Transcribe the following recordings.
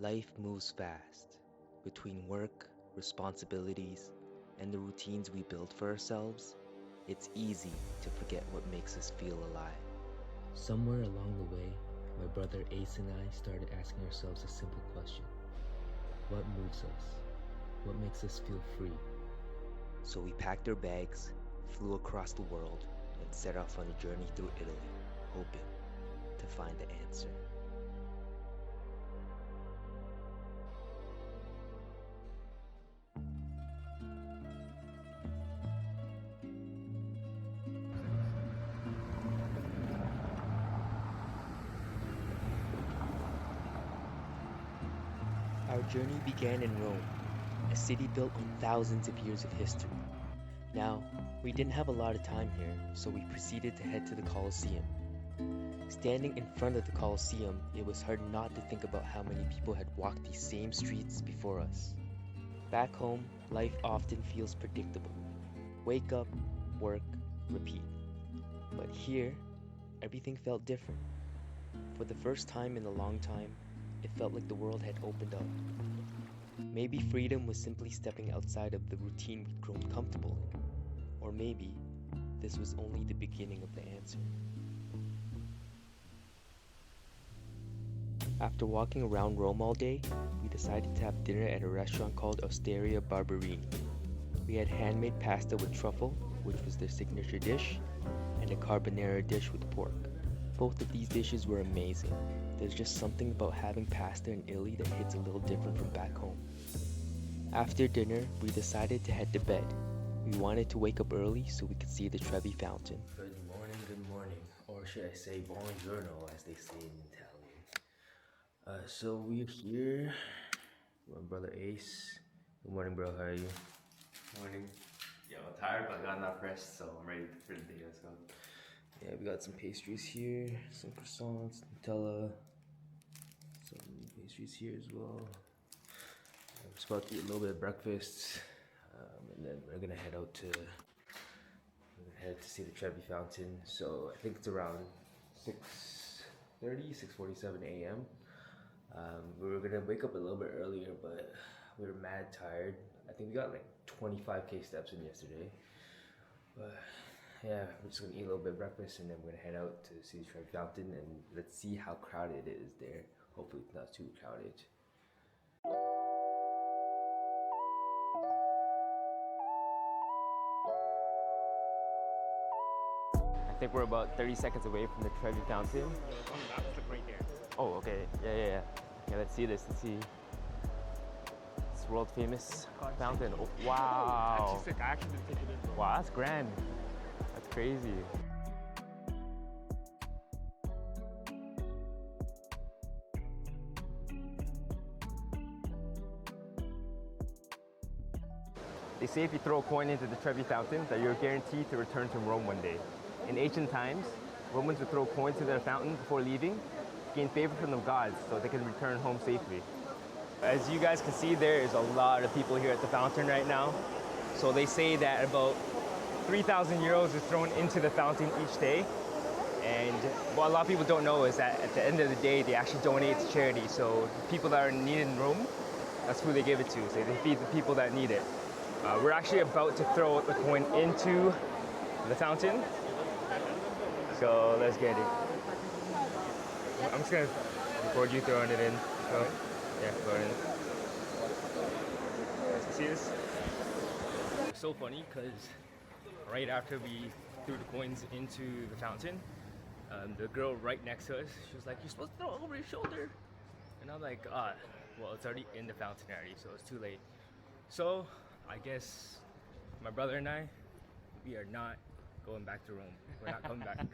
Life moves fast. Between work, responsibilities, and the routines we build for ourselves, it's easy to forget what makes us feel alive. Somewhere along the way, my brother Ace and I started asking ourselves a simple question. What moves us? What makes us feel free? So we packed our bags, flew across the world, and set off on a journey through Italy, hoping to find the answer. Our journey began in Rome, a city built on thousands of years of history. Now, we didn't have a lot of time here, so we proceeded to head to the Colosseum. Standing in front of the Colosseum, it was hard not to think about how many people had walked these same streets before us. Back home, life often feels predictable. Wake up, work, repeat. But here, everything felt different. For the first time in a long time, it felt like the world had opened up. Maybe freedom was simply stepping outside of the routine we'd grown comfortable in. Or maybe this was only the beginning of the answer. After walking around Rome all day, we decided to have dinner at a restaurant called Osteria Barberini. We had handmade pasta with truffle, which was their signature dish, and a carbonara dish with pork. Both of these dishes were amazing. There's just something about having pasta in Italy that hits a little different from back home. After dinner, we decided to head to bed. We wanted to wake up early so we could see the Trevi Fountain. Good morning, or should I say buongiorno as they say in Italian. So we're here with my brother Ace. Good morning, bro, how are you? Morning. Yeah, I'm tired, but I got enough rest, so I'm ready for the day. Let's go. Yeah, we got some pastries here, some croissants, Nutella, some pastries here as well. I'm just about to eat a little bit of breakfast, and then we're gonna head to see the Trevi Fountain. So I think it's around 6:30, 6:47 a.m. We were gonna wake up a little bit earlier, but we were mad tired. I think we got like 25k steps in yesterday. But yeah, we're just gonna eat a little bit of breakfast and then we're gonna head out to see the Trevi Fountain and let's see how crowded it is there. Hopefully it's not too crowded. I think we're about 30 seconds away from the Trevi Fountain. Right there. Oh, okay. Yeah. Yeah, let's see this. Let's see. This world famous fountain. Oh, wow. I actually didn't take it in. Wow, that's grand. That's crazy. They say if you throw a coin into the Trevi Fountain that you're guaranteed to return to Rome one day. In ancient times, Romans would throw coins into the fountain before leaving to gain favor from the gods so they can return home safely. As you guys can see, there is a lot of people here at the fountain right now. So they say that about 3,000 euros is thrown into the fountain each day. And what a lot of people don't know is that at the end of the day, they actually donate to charity. So the people that are in need in Rome, that's who they give it to. So they feed the people that need it. We're actually about to throw the coin into the fountain. So let's get it. I'm just gonna record you throwing it in. So, yeah, throw it in. You see this? It's so funny because right after we threw the coins into the fountain, the girl right next to us, she was like, "You're supposed to throw it over your shoulder." And I'm like, well, it's already in the fountain already, so it's too late. So I guess my brother and I, we are not going back to Rome. We're not coming back.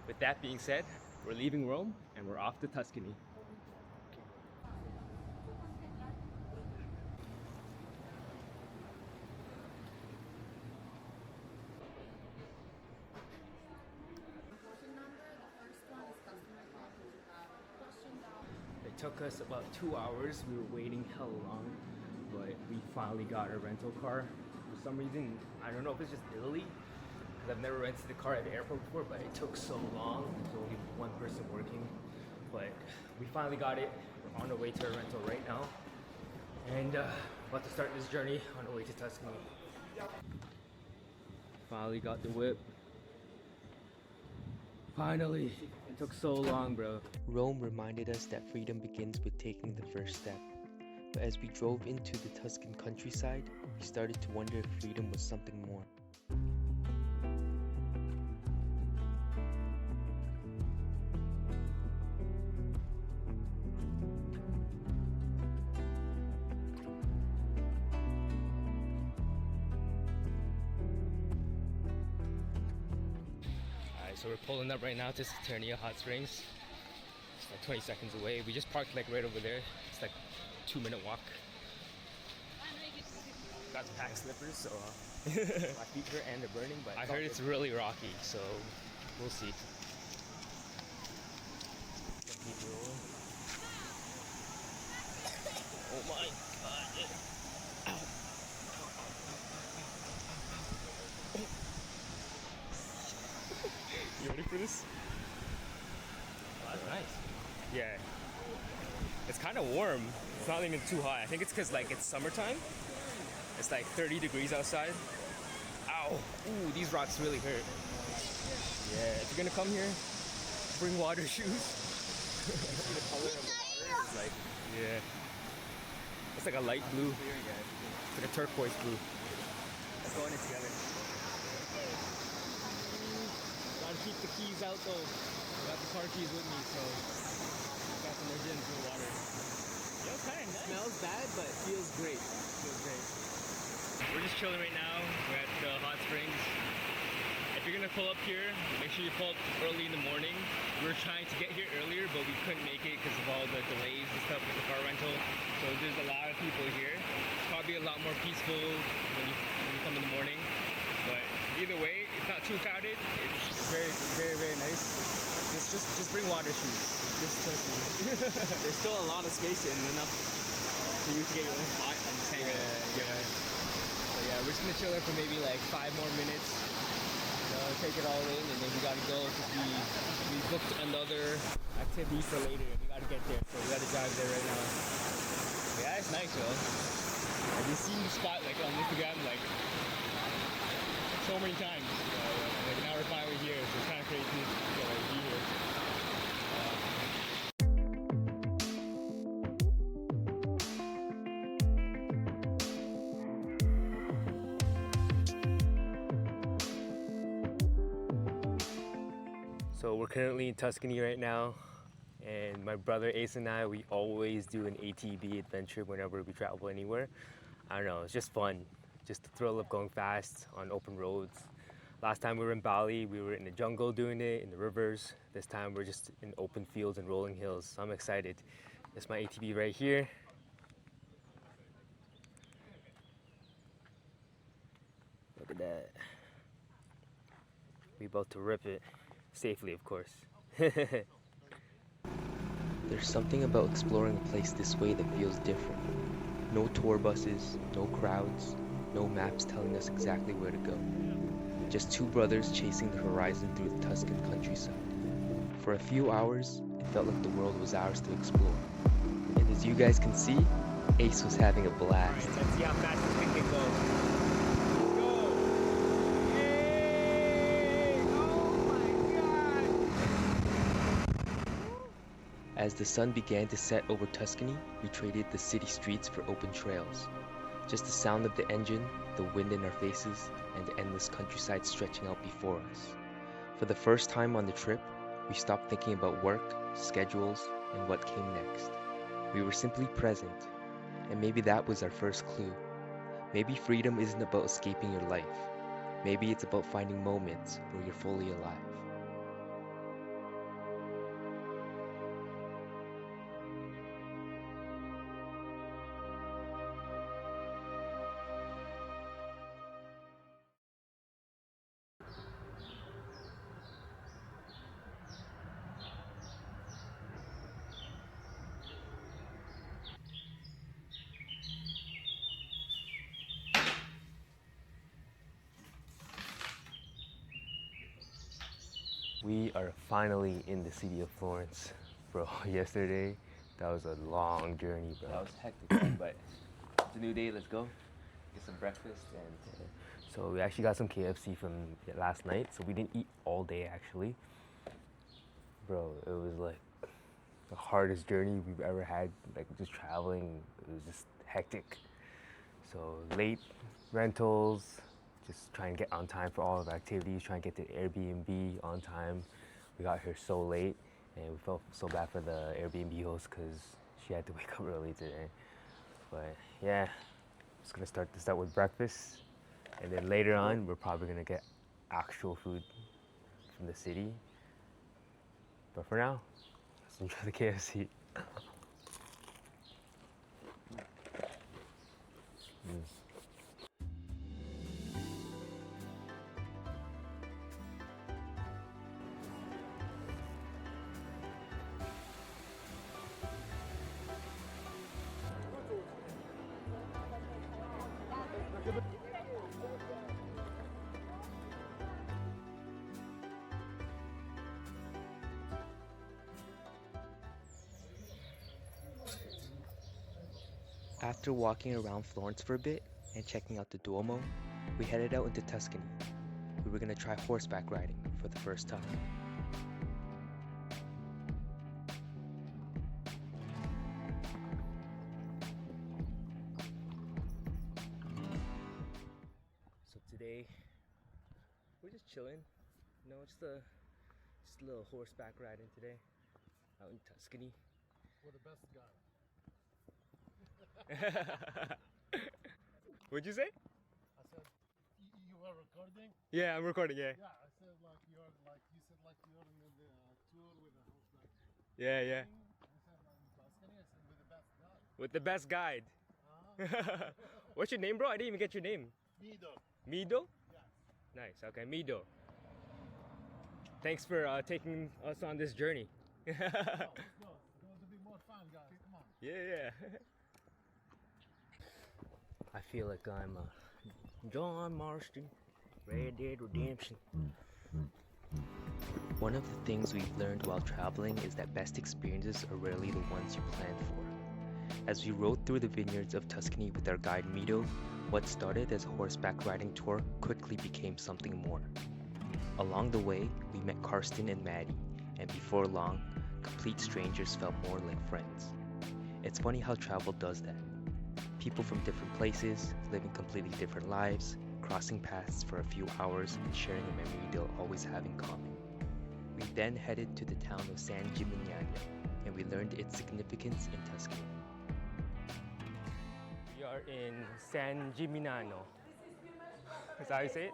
With that being said, we're leaving Rome and we're off to Tuscany. It took us about 2 hours. We were waiting hell long, but we finally got a rental car. For some reason, I don't know if it's just Italy, because I've never rented a car at the airport before, but it took so long. There's only one person working, but we finally got it. We're on our way to a rental right now, and about to start this journey on our way to Tuscany. Finally got the whip. Finally, it took so long, bro. Rome reminded us that freedom begins with taking the first step. But as we drove into the Tuscan countryside, we started to wonder if freedom was something more. Alright, so we're pulling up right now to Saturnia Hot Springs. It's like 20 seconds away. We just parked like right over there. It's like a 2-minute walk. Got to pack slippers, so my feet hurt and they're burning, but I heard it's really rocky, so we'll see. Keep rolling. Oh my god. Ow. You ready for this? Oh, that's nice. Yeah. It's kind of warm. It's not even too hot. I think it's because like it's summertime. It's like 30 degrees outside. Ow! Ooh, these rocks really hurt. Yeah, if you're gonna come here, bring water shoes. You see the color of the water? It's like, yeah. It's like a light blue. It's like a turquoise blue. Let's go in it together. Gotta keep the keys out though. Got the car keys with me, so got some emergency water. Yeah, it's kind of nice. Smells bad, but feels great. Feels great. We're just chilling right now. We're at the hot springs. If you're gonna pull up here, make sure you pull up early in the morning. We were trying to get here earlier, but we couldn't make it because of all the delays and stuff with the car rental. So there's a lot of people here. It's probably a lot more peaceful when you come in the morning. But either way, it's not too crowded. It's very, very, very nice. Just bring water shoes. Just trust me. There's still a lot of space and enough for you to get your own spot and just hang out. So yeah, we're just gonna chill there for maybe like 5 more minutes. Take it all in, and then we gotta go because we booked another activity for later. We gotta get there, so we gotta drive there right now. But yeah, it's nice, yo. I've been seeing the spot like on Instagram like so many times. Like now we're finally here, so it's kind of crazy to like, be here. So we're currently in Tuscany right now, and my brother Ace and I, we always do an ATV adventure whenever we travel anywhere. I don't know, it's just fun. Just the thrill of going fast on open roads. Last time we were in Bali, we were in the jungle doing it, in the rivers. This time we're just in open fields and rolling hills, so I'm excited. That's my ATV right here. Look at that. We about to rip it. Safely, of course. There's something about exploring a place this way that feels different. No tour buses, no crowds, no maps telling us exactly where to go. Just two brothers chasing the horizon through the Tuscan countryside. For a few hours, it felt like the world was ours to explore. And as you guys can see, Ace was having a blast. Right, let's see how fast this thing can go. As the sun began to set over Tuscany, we traded the city streets for open trails. Just the sound of the engine, the wind in our faces, and the endless countryside stretching out before us. For the first time on the trip, we stopped thinking about work, schedules, and what came next. We were simply present, and maybe that was our first clue. Maybe freedom isn't about escaping your life. Maybe it's about finding moments where you're fully alive. We are finally in the city of Florence. Bro, yesterday That was a long journey, bro. That was hectic, man, but it's a new day. Let's go get some breakfast and. So we actually got some KFC from last night. So we didn't eat all day actually. Bro, it was like the hardest journey we've ever had. Like just traveling, it was just hectic. So late rentals, just trying to get on time for all of our activities, trying to get to Airbnb on time. We got here so late and we felt so bad for the Airbnb host because she had to wake up early today. But yeah, just gonna start this out with breakfast. And then later on, we're probably gonna get actual food from the city. But for now, let's enjoy the KFC. After walking around Florence for a bit and checking out the Duomo, we headed out into Tuscany. We were gonna try horseback riding for the first time. So today, we're just chilling. You know, just a little horseback riding today out in Tuscany. We're the best guy. What'd you say? I said, you were recording? Yeah, I'm recording, yeah. Yeah, I said like you're like, you said like you're in the tour with a horseback. Yeah, yeah. I said like in Tuscany, I said we're the best guy. With the best guide. What's your name, bro? I didn't even get your name. Mido. Mido? Yes. Nice, okay, Mido. Thanks for taking us on this journey. Let's go. It's going to be more fun, guys. Come on. Yeah. I feel like I'm John Marston, Red Dead Redemption. One of the things we've learned while traveling is that best experiences are rarely the ones you plan for. As we rode through the vineyards of Tuscany with our guide Mido, what started as a horseback riding tour quickly became something more. Along the way, we met Karsten and Maddie, and before long, complete strangers felt more like friends. It's funny how travel does that. People from different places, living completely different lives, crossing paths for a few hours and sharing a memory they'll always have in common. We then headed to the town of San Gimignano, and we learned its significance in Tuscany. We are in San Gimignano. Is that how you say it?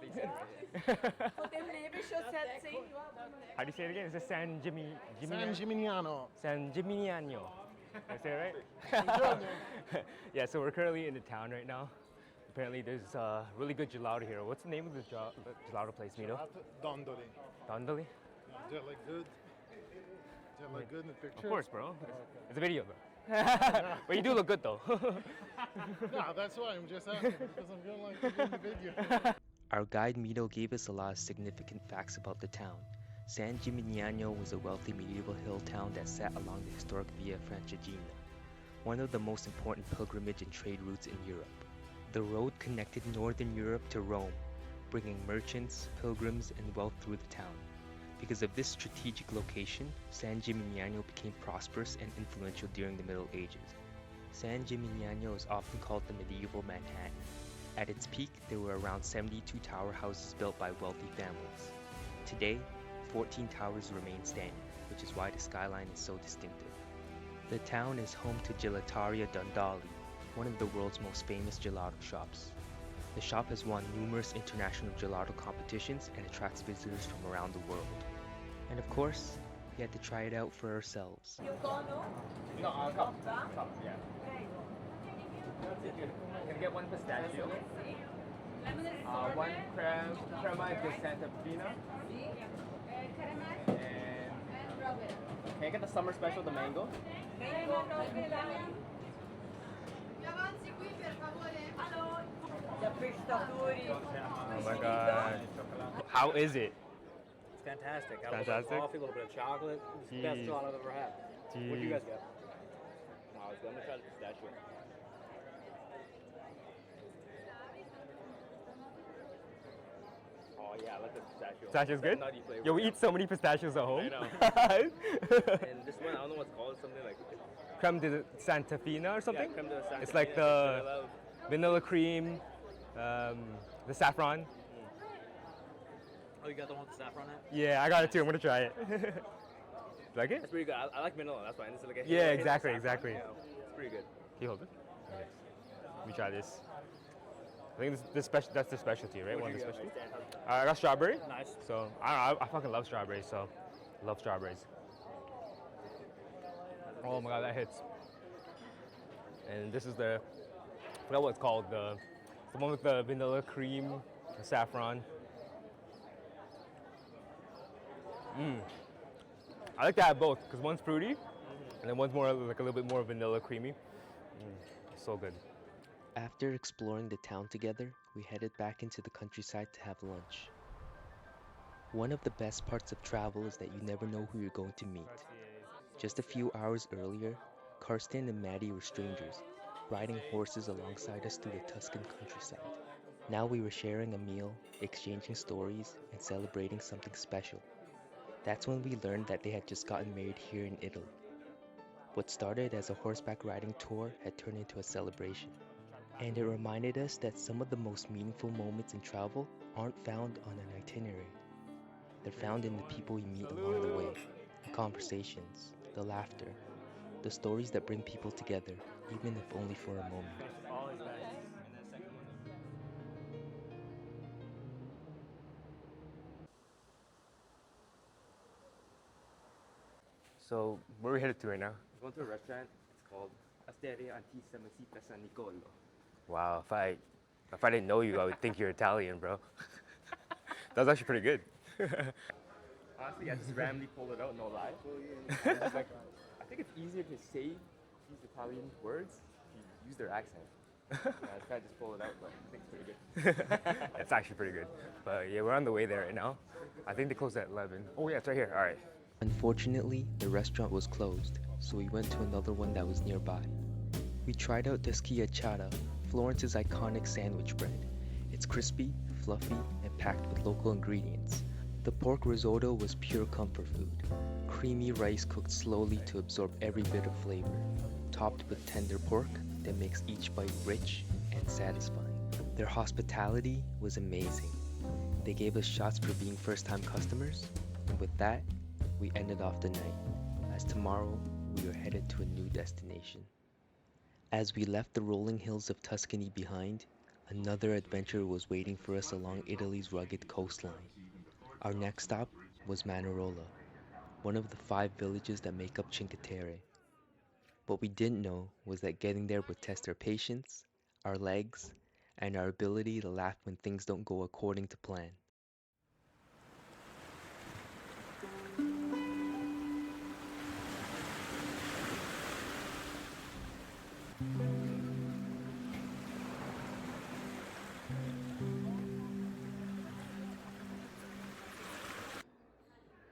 How do you say it again? Is it San Gimignano. San Gimignano. Did I say it right? Yeah, so we're currently in the town right now. Apparently there's really good gelato here. What's the name of the gelato place, Mito? Dondoli. Dondoli? Do you look good? Do you look good in the picture? Of course, bro. It's a video, bro. But you do look good, though. No, that's why I'm just asking, because I'm feeling like to do the video. Our guide Mito gave us a lot of significant facts about the town. San Gimignano was a wealthy medieval hill town that sat along the historic Via Francigena, one of the most important pilgrimage and trade routes in Europe. The road connected northern Europe to Rome, bringing merchants, pilgrims, and wealth through the town. Because of this strategic location, San Gimignano became prosperous and influential during the Middle Ages. San Gimignano is often called the medieval Manhattan. At its peak, there were around 72 tower houses built by wealthy families. Today, 14 towers remain standing, which is why the skyline is so distinctive. The town is home to Gelataria Dondali, one of the world's most famous gelato shops. The shop has won numerous international gelato competitions and attracts visitors from around the world. And of course, we had to try it out for ourselves. No, a cup, yeah. Can I get one pistachio? One crema di Santa Pina. And can I get the summer special, the mango? Oh my god. How is it? It's fantastic. Fantastic? Coffee, a little bit of chocolate. It's the best gelato I've ever had. What do you guys get? let's go. I'm gonna try the pistachio. Oh yeah, I like the pistachio. Pistachio's That good? nutty flavor, Yo, we yeah. eat so many pistachios at home. I know. And this one, I don't know what's called. Something like Creme de Santa Fina or something? creme de Santa It's like Fina, the vanilla. vanilla cream, the saffron. Oh, you got the one with the saffron in it? Yeah, I got it too. I'm gonna try it. Like it? That's pretty good. I like vanilla. That's why. And this is like a Yeah, hint of exactly, saffron. exactly. Yeah, it's pretty good. Can you hold it? Okay. Let me try this. I think that's the specialty, right? One of the specialties. I got strawberry. Nice. So I fucking love strawberries. So love strawberries. Oh my god, that hits. And this is I forgot what it's called. The one with the vanilla cream, the saffron. I like to have both because one's fruity, and then one's more like a little bit more vanilla creamy. So good. After exploring the town together, we headed back into the countryside to have lunch. One of the best parts of travel is that you never know who you're going to meet. Just a few hours earlier, Karsten and Maddie were strangers, riding horses alongside us through the Tuscan countryside. Now we were sharing a meal, exchanging stories, and celebrating something special. That's when we learned that they had just gotten married here in Italy. What started as a horseback riding tour had turned into a celebration. And it reminded us that some of the most meaningful moments in travel aren't found on an itinerary. They're found in the people you meet along the way, the conversations, the laughter, the stories that bring people together, even if only for a moment. So where are we headed to right now? We're going to a restaurant. It's called Osteria Antisemitica San Nicolo. Wow, if I didn't know you, I would think you're Italian, bro. That was actually pretty good. Honestly, I just randomly pulled it out, no lie. I'm just like, I think it's easier to say these Italian words if you use their accent. Yeah, I tried to just pull it out, but I think it's pretty good. It's actually pretty good. But yeah, we're on the way there right now. I think they close at 11. Oh yeah, it's right here. All right. Unfortunately, the restaurant was closed, so we went to another one that was nearby. We tried out the schiacciata, Florence's iconic sandwich bread. It's crispy, fluffy, and packed with local ingredients. The pork risotto was pure comfort food. Creamy rice cooked slowly to absorb every bit of flavor, topped with tender pork that makes each bite rich and satisfying. Their hospitality was amazing. They gave us shots for being first-time customers, and with that, we ended off the night, as tomorrow we were headed to a new destination. As we left the rolling hills of Tuscany behind, another adventure was waiting for us along Italy's rugged coastline. Our next stop was Manarola, one of the 5 villages that make up Cinque Terre. What we didn't know was that getting there would test our patience, our legs, and our ability to laugh when things don't go according to plan.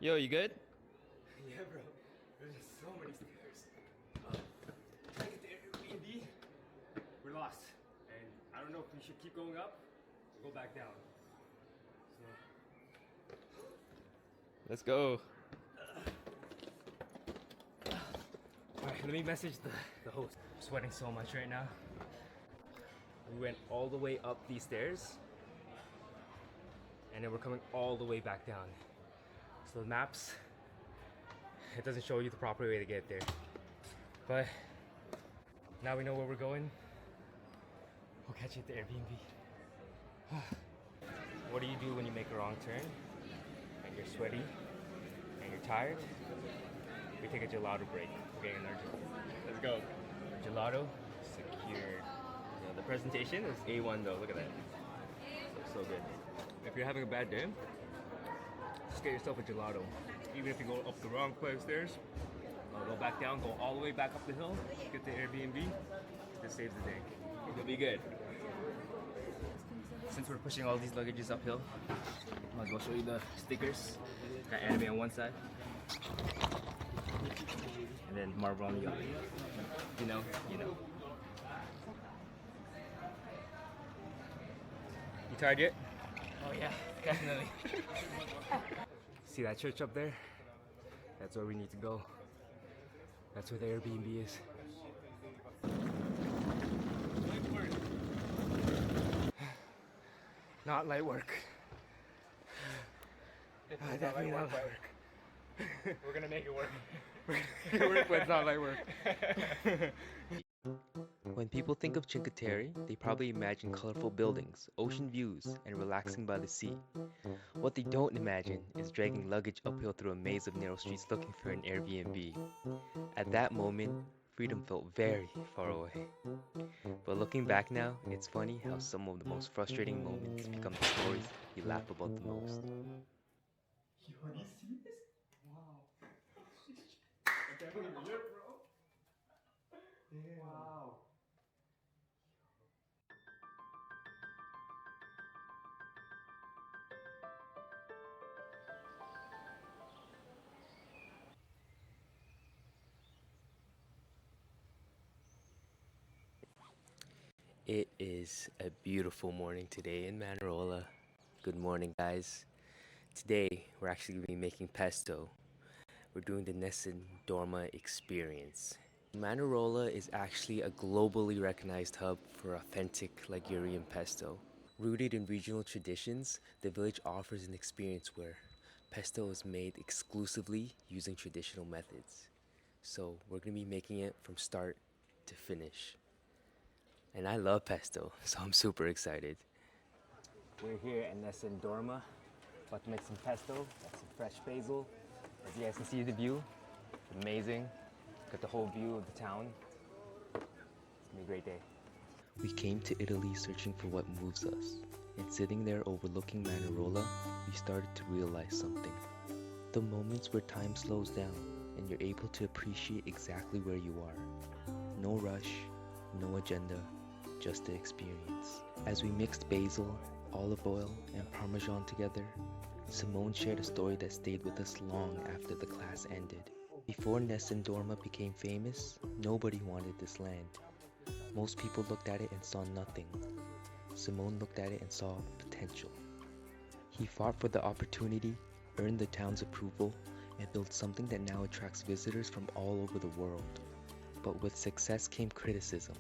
Yo, you good? Yeah, bro. There's just so many stairs. Trying to get the Airbnb. We're lost. And I don't know if we should keep going up or go back down. So. Let's go. Alright, let me message the host. I'm sweating so much right now. We went all the way up these stairs, and then we're coming all the way back down. So the maps, it doesn't show you the proper way to get there. But now we know where we're going. We'll catch you at the Airbnb. What do you do when you make a wrong turn and you're sweaty and you're tired? We take a gelato break. We're getting energy. Let's go. Gelato secured. Yeah, the presentation is A1 though. Look at that. So good. If you're having a bad day, just get yourself a gelato. Even if you go up the wrong flight of stairs, go back down, go all the way back up the hill, get the Airbnb. This saves the day. You'll be good. Since we're pushing all these luggages uphill, I'll go show you the stickers. Got anime on one side. and then marble on the yacht. You know. You tired yet? Oh yeah, definitely. See that church up there? That's where we need to go. That's where the Airbnb is. Not light work. Definitely not light work. We're gonna make it work. Work, but it's not light work. When people think of Cinque Terre, they probably imagine colorful buildings, ocean views, and relaxing by the sea. What they don't imagine is dragging luggage uphill through a maze of narrow streets looking for an Airbnb. At that moment, freedom felt very far away. But looking back now, it's funny how some of the most frustrating moments become the stories you laugh about the most. It is a beautiful morning today in Manarola. Good morning, guys. Today, we're actually going to be making pesto. We're doing the Nessun Dorma experience. Manarola is actually a globally recognized hub for authentic Ligurian pesto. Rooted in regional traditions, the village offers an experience where pesto is made exclusively using traditional methods. So we're going to be making it from start to finish. And I love pesto, so I'm super excited. We're here at Nessun Dorma, about to make some pesto. Got some fresh basil. As you guys can see the view, it's amazing. Got the whole view of the town. It's gonna be a great day. We came to Italy searching for what moves us, and sitting there overlooking Manarola, we started to realize something. The moments where time slows down and you're able to appreciate exactly where you are. No rush, no agenda, just the experience. As we mixed basil, olive oil, and parmesan together, Simone shared a story that stayed with us long after the class ended. Before Nessun Dorma became famous, nobody wanted this land. Most people looked at it and saw nothing. Simone looked at it and saw potential. He fought for the opportunity, earned the town's approval, and built something that now attracts visitors from all over the world. But with success came criticism.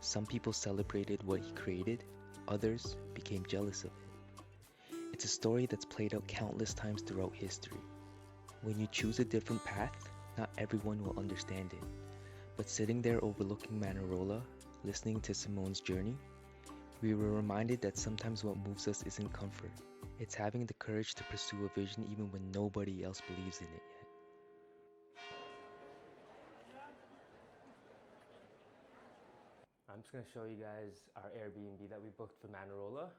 Some people celebrated what he created, others became jealous of it. It's a story that's played out countless times throughout history. When you choose a different path, not everyone will understand it. But sitting there overlooking Manarola, listening to Simone's journey, we were reminded that sometimes what moves us isn't comfort. It's having the courage to pursue a vision even when nobody else believes in it yet. I'm just gonna show you guys our Airbnb that we booked for Manarola.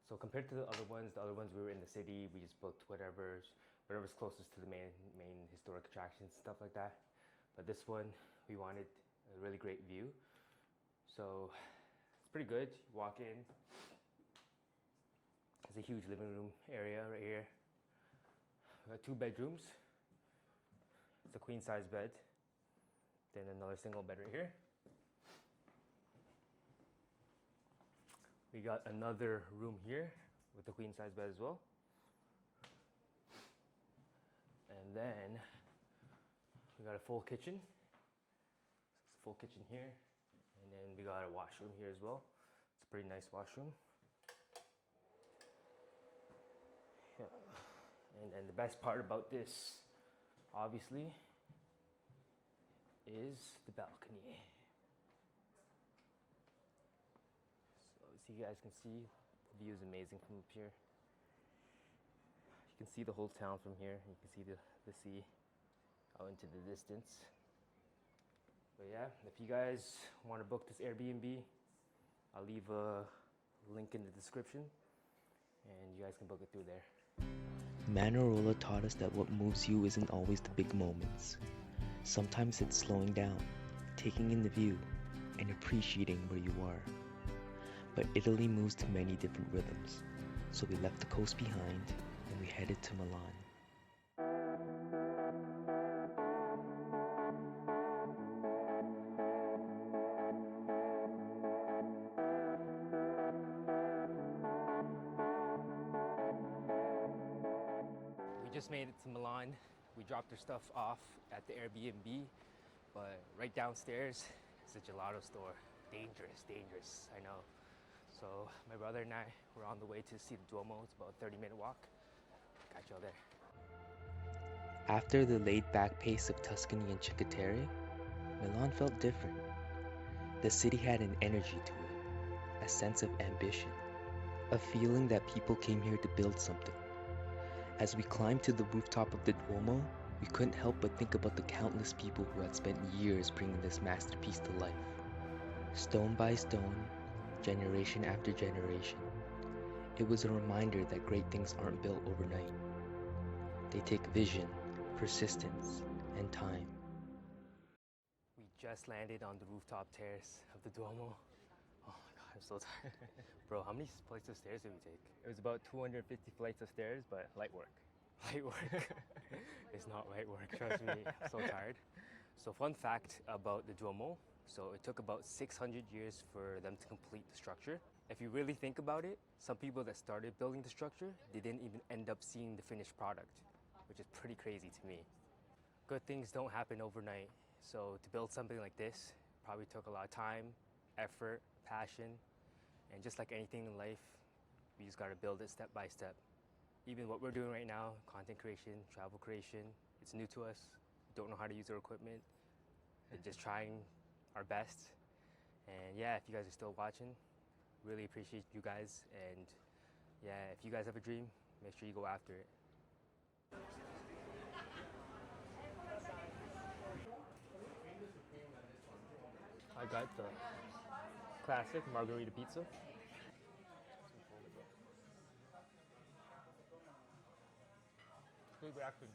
So compared to the other ones we were in the city, we just booked whatever's closest to the main historic attractions, stuff like that. But this one, we wanted a really great view. So it's pretty good. You walk in, there's a huge living room area right here. We got 2 bedrooms. It's a queen size bed. Then another single bed right here. We got another room here with a queen size bed as well. And then we got a full kitchen. It's a full kitchen here. And then we got a washroom here as well. It's a pretty nice washroom. Yeah. And the best part about this, obviously, is the balcony. So you guys can see, the view is amazing from up here. You can see the whole town from here. You can see the sea out into the distance. But yeah, if you guys want to book this Airbnb, I'll leave a link in the description and you guys can book it through there. Manarola taught us that what moves you isn't always the big moments. Sometimes it's slowing down, taking in the view, and appreciating where you are. But Italy moves to many different rhythms, so we left the coast behind and we headed to Milan. just made it to Milan. We dropped our stuff off at the Airbnb, but right downstairs is a gelato store. Dangerous, dangerous, I know. So my brother and I were on the way to see the Duomo. It's about a 30-minute walk. Catch y'all there. After the laid-back pace of Tuscany and Cinque Terre, Milan felt different. The city had an energy to it, a sense of ambition, a feeling that people came here to build something. As we climbed to the rooftop of the Duomo, we couldn't help but think about the countless people who had spent years bringing this masterpiece to life. Stone by stone, generation after generation, it was a reminder that great things aren't built overnight. They take vision, persistence, and time. We just landed on the rooftop terrace of the Duomo. Oh my god, I'm so tired. Bro, how many flights of stairs did we take? It was about 250 flights of stairs, but light work. Light work. It's not light work, trust me. I'm so tired. So fun fact about the Duomo. So it took about 600 years for them to complete the structure. If you really think about it, some people that started building the structure, they didn't even end up seeing the finished product, which is pretty crazy to me. Good things don't happen overnight. So to build something like this probably took a lot of time, effort, passion, and just like anything in life, we just gotta build it step by step. Even what we're doing right now, content creation, travel creation, it's new to us. Don't know how to use our equipment. We're just trying our best. And yeah, if you guys are still watching, really appreciate you guys. And yeah, if you guys have a dream, make sure you go after it. I got the classic margarita pizza. Good reaction.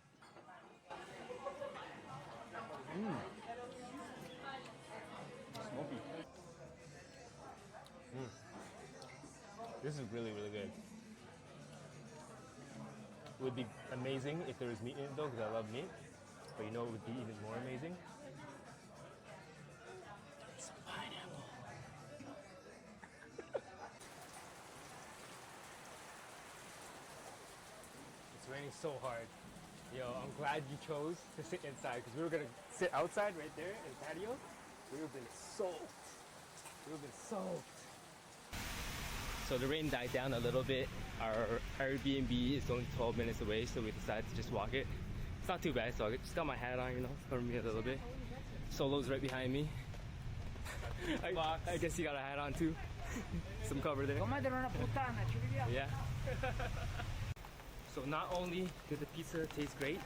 Smoky. This is really, really good. It would be amazing if there was meat in it though, because I love meat. But you know what would be even more amazing? Some pineapple. It's raining so hard. Yo, I'm glad you chose to sit inside because we were gonna sit outside right there in the patio. We would have been soaked. We would have been soaked. So the rain died down a little bit. Our Airbnb is only 12 minutes away, so we decided to just walk it. It's not too bad, so I just got my hat on, you know, cover me a little bit. Solo's right behind me. I guess you got a hat on too. Some cover there. Yeah. So not only did the pizza taste great,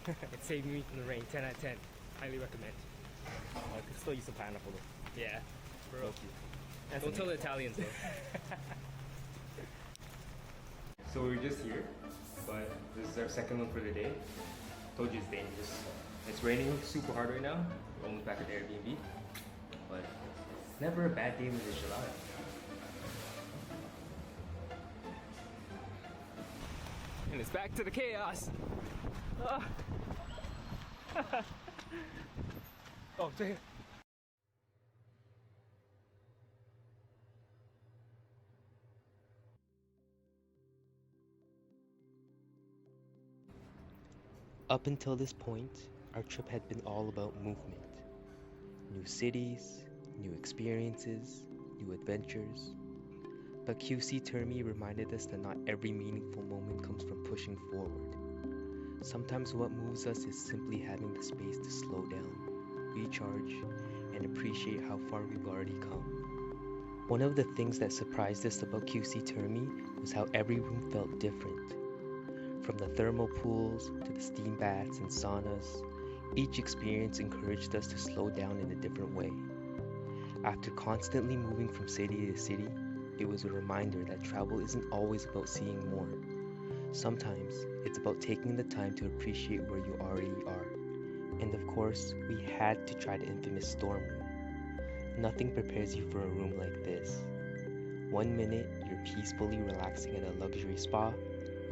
it saved me from the rain. 10 out of 10. Highly recommend. I could still use some pineapple though. Yeah. Bro. That's Don't tell the Italians though. So we were just here, but this is our second one for the day. Told you it's dangerous. It's raining super hard right now. We're almost back at the Airbnb, but it's never a bad day with the gelato. And it's back to the chaos. Ah. Oh, damn. Up until this point, our trip had been all about movement. New cities, new experiences, new adventures. But QC Termi reminded us that not every meaningful moment comes from pushing forward. Sometimes what moves us is simply having the space to slow down, recharge, and appreciate how far we've already come. One of the things that surprised us about QC Termi was how every room felt different. From the thermal pools to the steam baths and saunas, each experience encouraged us to slow down in a different way. After constantly moving from city to city, it was a reminder that travel isn't always about seeing more. Sometimes it's about taking the time to appreciate where you already are. And of course, we had to try the infamous storm room. Nothing prepares you for a room like this. 1 minute, you're peacefully relaxing at a luxury spa,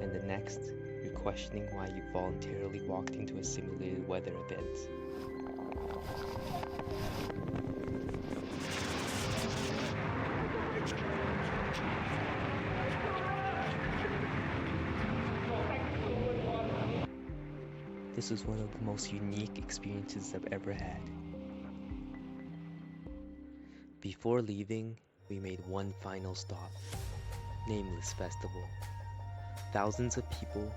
and the next, you're questioning why you voluntarily walked into a simulated weather event. This was one of the most unique experiences I've ever had. Before leaving, we made one final stop, Nameless Festival. Thousands of people,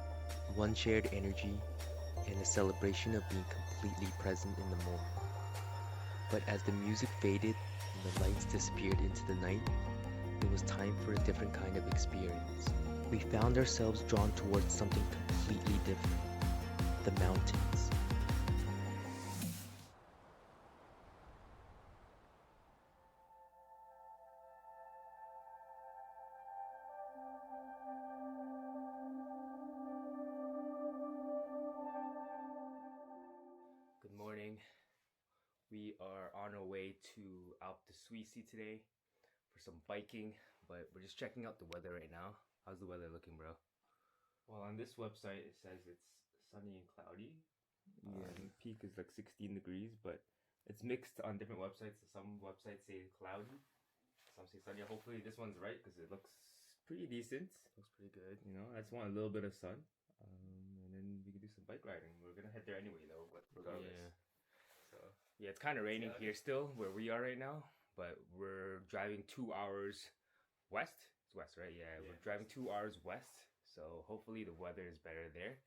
one shared energy, and a celebration of being completely present in the moment. But as the music faded and the lights disappeared into the night, it was time for a different kind of experience. We found ourselves drawn towards something completely different, the mountains. Good morning. We are on our way to Alpe d'Huez today for some biking, but we're just checking out the weather right now. How's the weather looking, bro? Well, on this website it says it's sunny and cloudy. Peak is like 16 degrees, but it's mixed on different websites. Some websites say cloudy, some say sunny. Hopefully this one's right because it looks pretty decent. Looks pretty good. You know, I just want a little bit of sun. And then we can do some bike riding. We're gonna head there anyway, though. But regardless, so yeah, it's kind of raining here still where we are right now. But we're driving 2 hours west. It's west, right? Yeah, we're driving 2 hours west. So hopefully the weather is better there.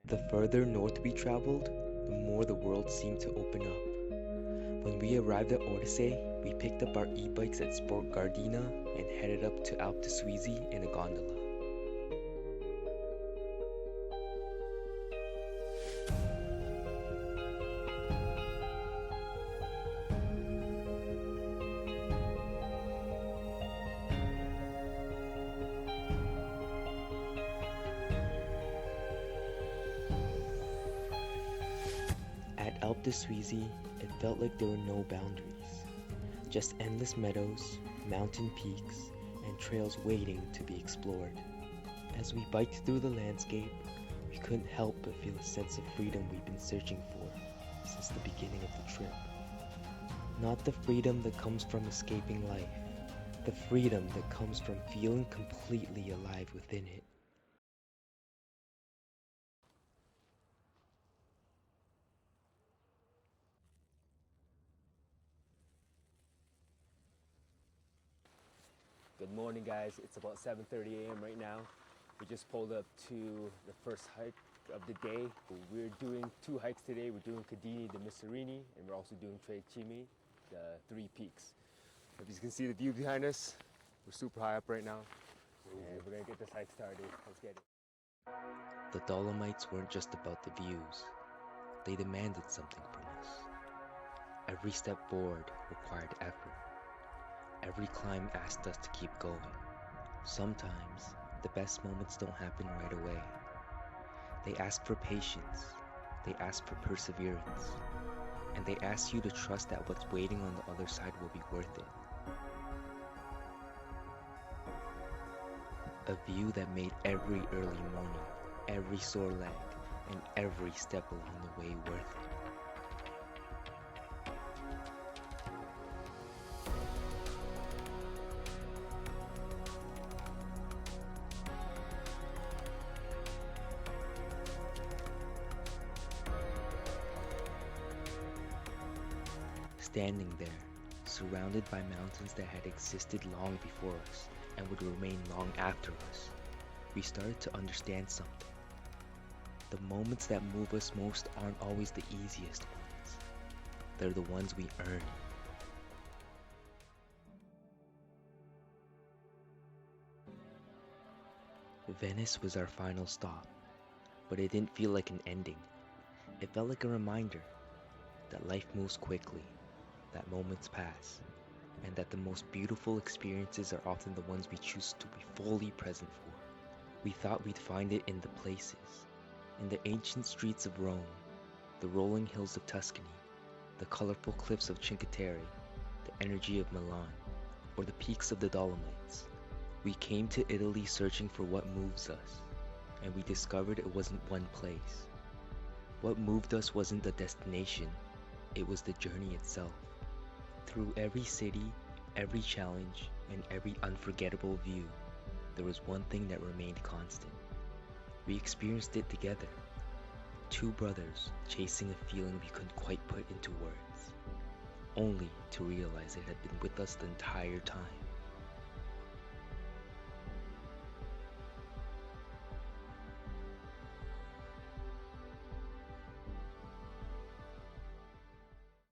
The further north we traveled, the more the world seemed to open up. When we arrived at Odyssey, we picked up our e-bikes at Sport Gardena and headed up to Alpe d'Huez in a gondola. At Alpe d'Huez, it felt like there were no boundaries, just endless meadows, mountain peaks, and trails waiting to be explored. As we biked through the landscape, we couldn't help but feel a sense of freedom we've been searching for since the beginning of the trip. Not the freedom that comes from escaping life, the freedom that comes from feeling completely alive within it. Good morning, guys. It's about 7:30 a.m. right now. We just pulled up to the first hike of the day. We're doing 2 hikes today. We're doing Cadini de Miserini, and we're also doing Tre Cime, the 3 peaks. If you can see the view behind us, we're super high up right now, and we're gonna get this hike started. Let's get it. The Dolomites weren't just about the views, they demanded something from us. Every step forward required effort. Every climb asked us to keep going. Sometimes, the best moments don't happen right away. They ask for patience, they ask for perseverance, and they ask you to trust that what's waiting on the other side will be worth it. A view that made every early morning, every sore leg, and every step along the way worth it. Standing there, surrounded by mountains that had existed long before us and would remain long after us, we started to understand something. The moments that move us most aren't always the easiest ones. They're the ones we earn. Venice was our final stop, but it didn't feel like an ending. It felt like a reminder that life moves quickly, that moments pass, and that the most beautiful experiences are often the ones we choose to be fully present for. We thought we'd find it in the places, in the ancient streets of Rome, the rolling hills of Tuscany, the colorful cliffs of Cinque Terre, the energy of Milan, or the peaks of the Dolomites. We came to Italy searching for what moves us, and we discovered it wasn't one place. What moved us wasn't the destination, it was the journey itself. Through every city, every challenge, and every unforgettable view, there was one thing that remained constant. We experienced it together. Two brothers chasing a feeling we couldn't quite put into words, only to realize it had been with us the entire time.